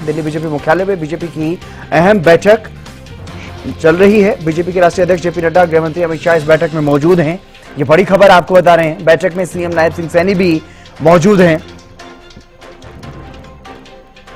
Delhi BJP मुख्यालय में BJP की अहम बैठक चल रही है। बीजेपी के राष्ट्रीय अध्यक्ष जेपी नड्डा, गृह मंत्री अमित शाह इस बैठक में मौजूद हैं। ये बड़ी खबर आपको बता रहे हैं। बैठक में सीएम नायब सिंह सैनी भी मौजूद हैं।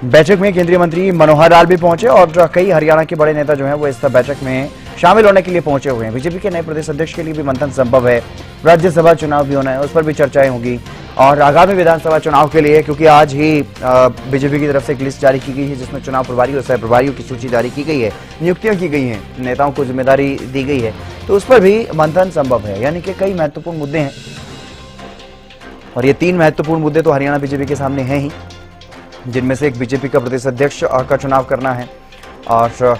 बैठक में केंद्रीय मंत्री मनोहर लाल भी पहुंचे और कई हरियाणा के बड़े नेता जो हैं वो इस बैठक में शामिल होने के लिए पहुंचे हुए हैं। बीजेपी के नए प्रदेश अध्यक्ष के लिए भी मंथन संभव है। राज्यसभा चुनाव भी होना है, उस पर भी चर्चाएं होगी और आगामी विधानसभा चुनाव के लिए, क्योंकि आज ही बीजेपी की तरफ से एक लिस्ट जारी की गई है जिसमें चुनाव प्रभारी और सह प्रभारियों की सूची जारी की गई है, नियुक्तियां की गई हैं, नेताओं को जिम्मेदारी दी गई है, तो उस पर भी मंथन संभव है। यानी कि कई महत्वपूर्ण मुद्दे हैं और ये 3 महत्वपूर्ण मुद्दे तो हरियाणा बीजेपी के सामने हैं ही, जिनमें से एक बीजेपी का प्रदेश अध्यक्ष का चुनाव करना है और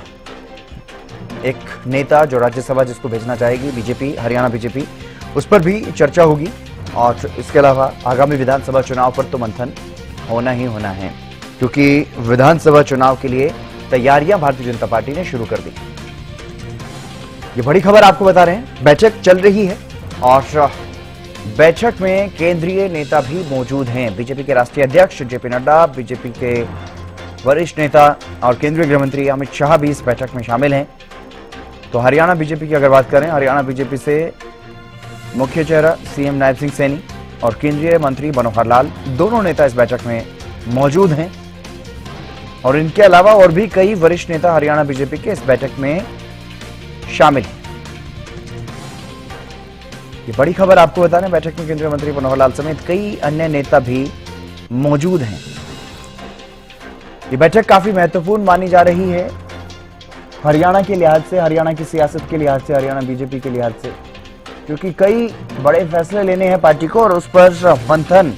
एक नेता जो राज्यसभा जिसको भेजना चाहेगी बीजेपी, हरियाणा बीजेपी, उस पर भी चर्चा होगी और इसके अलावा आगामी विधानसभा चुनाव पर तो मंथन होना ही होना है, क्योंकि विधानसभा चुनाव के लिए तैयारियां भारतीय जनता पार्टी ने शुरू कर दी। ये बड़ी खबर आपको बता रहे हैं। बैठक चल रही है और बैठक में केंद्रीय नेता भी मौजूद हैं। बीजेपी के राष्ट्रीय अध्यक्ष जेपी नड्डा, बीजेपी के वरिष्ठ नेता और केंद्रीय गृह मंत्री अमित शाह भी इस बैठक में शामिल हैं। तो हरियाणा बीजेपी की अगर बात करें, हरियाणा बीजेपी से मुख्य चेहरा सीएम नायब सिंह सैनी और केंद्रीय मंत्री मनोहर लाल, दोनों नेता इस बैठक में मौजूद हैं और इनके अलावा और भी कई वरिष्ठ नेता हरियाणा बीजेपी के इस बैठक में शामिल हैं। ये बड़ी खबर आपको बता रहे, बैठक में केंद्रीय मंत्री मनोहर लाल समेत कई अन्य नेता भी मौजूद हैं। ये बैठक काफी महत्वपूर्ण मानी जा रही है हरियाणा के लिहाज से, हरियाणा की सियासत के लिहाज से, हरियाणा बीजेपी के लिहाज से, क्योंकि कई बड़े फैसले लेने हैं पार्टी को और उस पर मंथन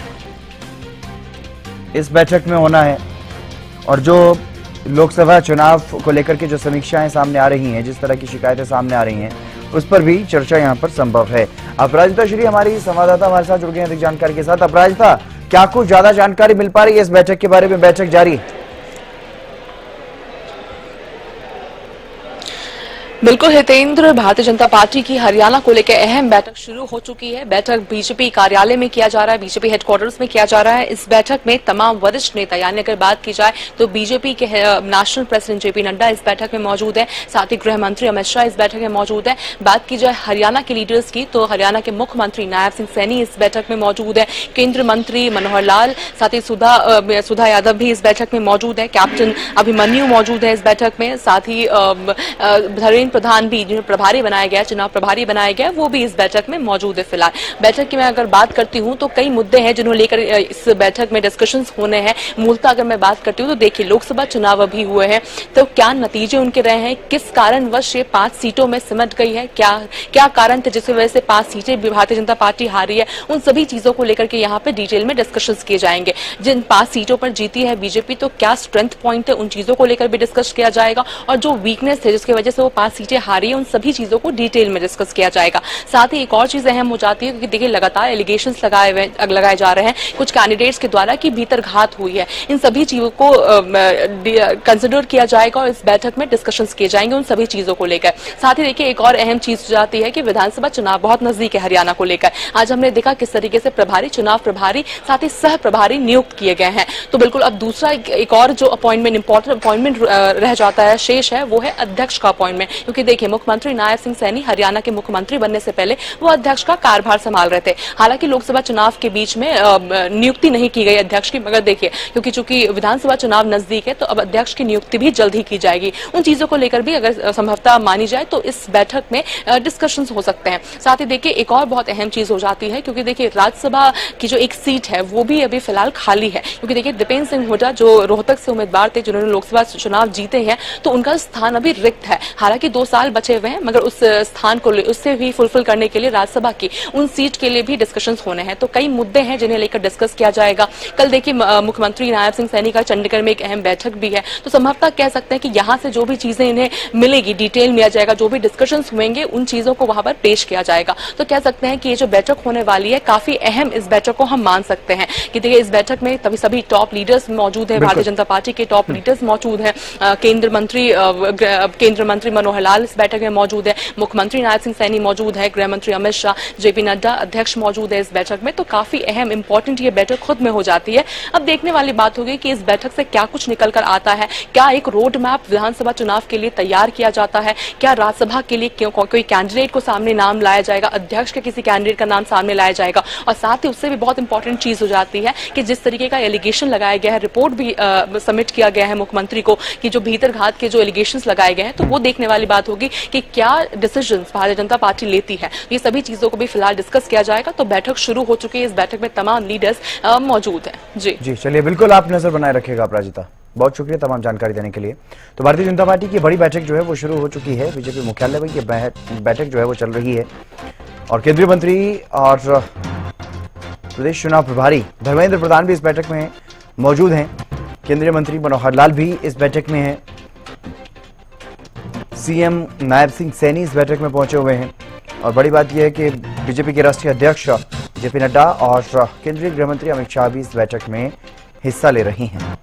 इस बैठक में होना है। और जो लोकसभा चुनाव को लेकर के जो समीक्षाएं सामने आ रही हैं, जिस तरह की शिकायतें सामने आ रही हैं, उस पर भी चर्चा यहां पर संभव है। अपराजिता श्री हमारी संवाददाता हमारे साथ जुड़ गए हैं अधिक जानकारी के साथ। अपराजिता, क्या कुछ ज्यादा जानकारी मिल पा रही है इस बैठक के बारे में? बैठक जारी है। बिल्कुल हितेंद्र, भारतीय जनता पार्टी की हरियाणा को लेकर अहम बैठक शुरू हो चुकी है। बैठक बीजेपी कार्यालय में किया जा रहा है, बीजेपी हेडक्वार्टर्स में किया जा रहा है। इस बैठक में तमाम वरिष्ठ नेता, यानी अगर बात की जाए तो बीजेपी के नेशनल प्रेसिडेंट जेपी नड्डा इस बैठक में मौजूद है, साथ ही गृह मंत्री अमित शाह इस बैठक में मौजूद है। बात की जाए हरियाणा के लीडर्स की तो हरियाणा के मुख्यमंत्री नायब सिंह सैनी इस बैठक में मौजूद है, केंद्रीय मंत्री मनोहर लाल, साथ ही सुधा यादव भी इस बैठक में मौजूद है, कैप्टन अभिमन्यु मौजूद है इस बैठक में, साथ ही धर्मेंद्र प्रधान भी, जिन्हें प्रभारी बनाया गया, चुनाव प्रभारी बनाया गया, वो भी इस बैठक में मौजूद है। फिलहाल बैठक की मैं अगर बात करती हूं तो कई मुद्दे हैं जिन्हें लेकर इस बैठक में डिस्कशंस होने हैं। मूलतः अगर मैं बात करती हूं तो देखिए, लोकसभा चुनाव अभी हुए हैं तो क्या नतीजे उनके रहे हैं, किस कारणवश ये 5 सीटों में सिमट गई है, क्या कारण थे जिसकी वजह से 5 सीटें भारतीय जनता पार्टी हारी है, उन सभी चीजों को लेकर के यहाँ पे डिटेल में डिस्कशंस किए जाएंगे। जिन 5 सीटों पर जीती है बीजेपी, तो क्या स्ट्रेंथ पॉइंट है, उन चीजों को लेकर भी डिस्कस किया जाएगा और जो वीकनेस है जिसकी वजह से वो 5 सीटें हारी है, उन सभी चीजों को डिटेल में डिस्कस किया जाएगा। साथ ही एक और चीज अहम हो जाती है, क्योंकि देखिए लगातार एलिगेशंस लगाए जा रहे हैं कुछ कैंडिडेट्स के द्वारा कि भीतर घात हुई है। इन सभी चीजों को कंसिडर किया जाएगा और इस बैठक में डिस्कशंस किए जाएंगे उन सभी चीजों को लेकर। साथ ही देखिए एक और अहम चीज हो जाती है कि विधानसभा चुनाव बहुत नजदीक है हरियाणा को लेकर। आज हमने देखा किस तरीके से प्रभारी, चुनाव प्रभारी, साथ ही सह प्रभारी नियुक्त किए गए हैं। तो बिल्कुल अब दूसरा एक और जो अपॉइंटमेंट, इंपॉर्टेंट अपॉइंटमेंट रह जाता है, शेष है, वो है अध्यक्ष का अपॉइंटमेंट। क्योंकि देखिए मुख्यमंत्री नायब सिंह सैनी हरियाणा के मुख्यमंत्री बनने से पहले वो अध्यक्ष का कार्यभार संभाल रहे थे। हालांकि लोकसभा चुनाव के बीच में नियुक्ति नहीं की गई अध्यक्ष की, मगर देखिए क्योंकि चूंकि विधानसभा चुनाव नजदीक है तो अब अध्यक्ष की नियुक्ति भी जल्द ही की जाएगी। उन चीजों को लेकर भी अगर संभवतः मानी जाए तो इस बैठक में डिस्कशन हो सकते हैं। साथ ही देखिए एक और बहुत अहम चीज हो जाती है, क्योंकि देखिए राज्यसभा की जो एक सीट है वो भी अभी फिलहाल खाली है, क्योंकि देखिए दीपेंद्र सिंह हुड्डा जो रोहतक से उम्मीदवार थे जिन्होंने लोकसभा चुनाव जीते हैं, तो उनका स्थान अभी रिक्त है। हालांकि 2 साल बचे हुए हैं, मगर उस स्थान को उससे भी फुलफिल करने के लिए राज्यसभा की उन सीट के लिए भी डिस्कशंस होने हैं। तो कई मुद्दे हैं जिन्हें लेकर डिस्कस किया जाएगा। कल देखिए मुख्यमंत्री नायब सिंह सैनी का चंडीगढ़ में एक अहम बैठक भी है, तो संभवतः कह सकते हैं कि यहाँ से जो भी चीजें इन्हें मिलेगी, डिटेल में आ जाएगा, जो भी डिस्कशंस हुएंगे उन चीजों को वहां पर पेश किया जाएगा। तो कह सकते हैं कि ये जो बैठक होने वाली है काफी अहम, इस बैठक को हम मान सकते हैं कि देखिए इस बैठक में तभी सभी टॉप लीडर्स मौजूद है, भारतीय जनता पार्टी के टॉप लीडर्स मौजूद है, केंद्रीय मंत्री मनोहर फिलहाल इस बैठक में मौजूद है। मुख्यमंत्री नायब सिंह सैनी मौजूद है, गृह मंत्री अमित शाह, जेपी नड्डा अध्यक्ष मौजूद है इस बैठक में। तो काफी अहम इंपॉर्टेंट ये बैठक खुद में हो जाती है। अब देखने वाली बात होगी कि इस बैठक से क्या कुछ निकल कर आता है। क्या एक रोड मैप विधानसभा चुनाव के लिए तैयार किया जाता है? क्या राज्यसभा के लिए कोई कैंडिडेट को सामने नाम लाया जाएगा, अध्यक्ष के किसी कैंडिडेट का नाम सामने लाया जाएगा? और साथ ही उससे भी बहुत इंपॉर्टेंट चीज हो जाती है कि जिस तरीके का एलिगेशन लगाया गया है, रिपोर्ट भी सबमिट किया गया है मुख्यमंत्री को कि जो भीतर घात के जो एलिगेशंस लगाए गए हैं, तो वो देखने वाली बात होगी कि क्या डिसीजंस भारतीय जनता पार्टी लेती है। ये सभी चीजों को भी फिलहाल डिस्कस किया जाएगा। तो बैठक शुरू हो चुकी है, इस बैठक में तमाम लीडर्स मौजूद हैं। जी चलिए, बिल्कुल आप नजर बनाए रखिएगा अपराजिता। बहुत शुक्रिया तमाम जानकारी देने के लिए। तो भारतीय जनता पार्टी की बड़ी बैठक जो है वो शुरू हो चुकी है। बीजेपी मुख्यालय में ये बैठक जो है वो चल रही है और केंद्रीय मंत्री और प्रदेश चुनाव प्रभारी धर्मेंद्र प्रधान भी इस बैठक में मौजूद हैं। केंद्रीय मंत्री मनोहर लाल भी इस बैठक में हैं। सीएम नायब सिंह सैनी इस बैठक में पहुंचे हुए हैं और बड़ी बात यह है कि बीजेपी के राष्ट्रीय अध्यक्ष जेपी नड्डा और केंद्रीय गृह मंत्री अमित शाह भी इस बैठक में हिस्सा ले रही हैं।